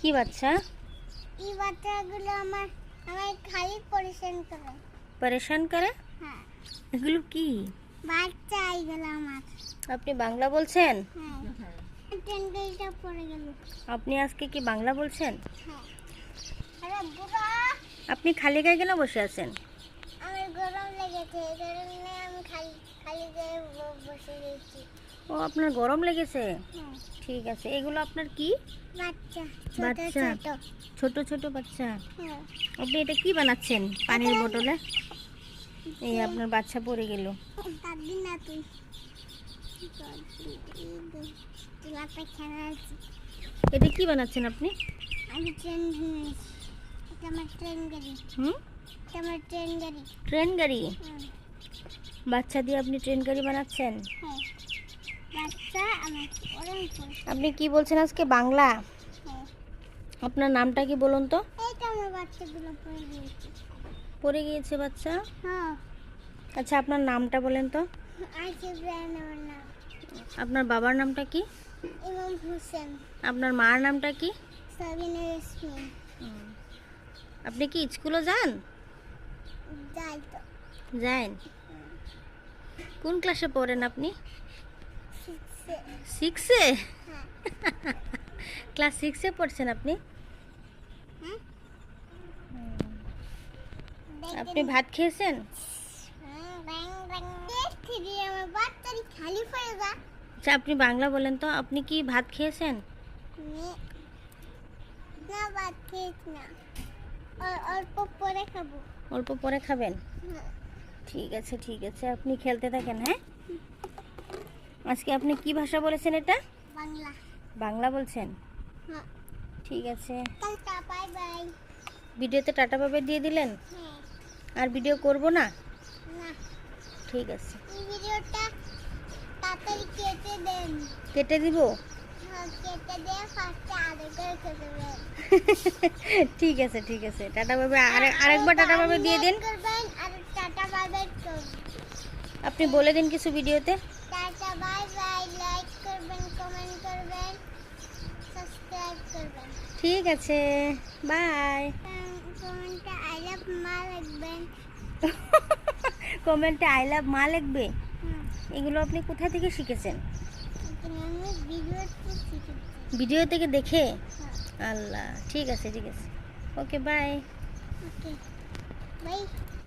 কি বাচ্চা? এই বাচ্চাগুলো আমার খালি পরেশান করে। পরেশান করে? হ্যাঁ, এগুলো কি বাচ্চা এগুলো আমার। আপনি বাংলা বলছেন? হ্যাঁ, টেন্ডারটা পড়ে গেল। আপনি আজকে কি বাংলা বলছেন? হ্যাঁ। আরে বুড়া, আপনি খালি গায়ে কেন বসে আছেন? আমার গরম লেগেছে, এই কারণে আমি খালি খালি গায়ে বসে রয়েছি। ও, আপনার গরম লেগেছে? হ্যাঁ, ঠিক আছে। এগুলো আপনার কি বাচ্চা, বাচ্চা? ছোট ছোট। ছোট ছোট বাচ্চা। হ্যাঁ, আপনি এটা কি বানাচ্ছেন পানির বোতলে? এই আপনার বাচ্চা পড়ে গেল। কাঁদবি না তুই। তুলাটা খেলা আছে। এটা কি বানাচ্ছেন আপনি? আমি ট্রেন কিনেছি। এটা আমার ট্রেন গাড়ি। হুম, এটা আমার ট্রেন গাড়ি। ট্রেন গাড়ি? হুম, বাচ্চা দিয়ে আপনি ট্রেন গাড়ি বানাচ্ছেন? হ্যাঁ, বাচ্চা আমার ওরম করে। আপনি কি বলছেন আজকে বাংলা? হ্যাঁ, আপনার নামটা কি বলুন তো? এইটা আমার বাচ্চাগুলো পড়ে গিয়েছে। পড়ে গিয়েছে বাচ্চা? হ্যাঁ, আচ্ছা, আপনার নামটা বলেন তো। আইসে ব্রান আমার নাম। আপনার বাবার নামটা কি? ইমাম হোসেন। আপনার মার নামটা কি? সাবিনা ইয়াসমিন। আপনি কি স্কুলে যান? যাই তো। যান। কোন ক্লাসে পড়েন আপনি? শিখছে। 6-এ? হ্যাঁ। ক্লাস 6-এ পড়ছেন আপনি? হ্যাঁ? আপনি ভাত খেয়েছেন? ব্যাং ব্যাং দেখছি দিয়ে আমার বাচ্চারি খালি হয়ে যা। আচ্ছা, আপনি বাংলা বলেন তো। আপনি কি ভাত খেয়েছেন? না, বাদ খেয়েছি না, অল্প পরে খাবো। অল্প পরে খাবেন? হ্যাঁ। ঠিক আছে, ঠিক আছে। আপনি খেলতে থাকেন, হ্যাঁ? আজকে আপনি কি ভাষা বলেছেন এটা? বাংলা। বাংলা বলছেন? হ্যাঁ। ঠিক আছে। Tata, bye bye. ভিডিওতে টাটা বাই বাই দিয়ে দিলেন? হ্যাঁ। আর ভিডিও করব না? না, ঠিক আছে। এই ভিডিওটা তাড়াতাড়ি কেটে দেন। কেটে দিব? হ্যাঁ, কেটে দিয়ে ফার্স্টে আরেকবার কেটে দেবেন। ঠিক আছে, ঠিক আছে। Tata bye bye. আরেকবার টাটা বাই বাই দিয়ে দিন। করবেন আর টাটা বাই বাই করবেন। আপনি বলে দিন কিছু ভিডিওতে। টাটা বাই বাই, লাইক করবেন, কমেন্ট করবেন, সাবস্ক্রাইব করবেন। ঠিক আছে, বাই। কমেন্টে আই লাভ মা লিখবেন। কমেন্টে আই লাভ মা লিখবে? হুম, এগুলো আপনি কোথা থেকে শিখেছেন? এখানে আমি ভিডিওতে শিখেছি। ভিডিও থেকে দেখে? হ্যাঁ, আল্লাহ, ঠিক আছে, ঠিক আছে। Okay, bye. Okay, by.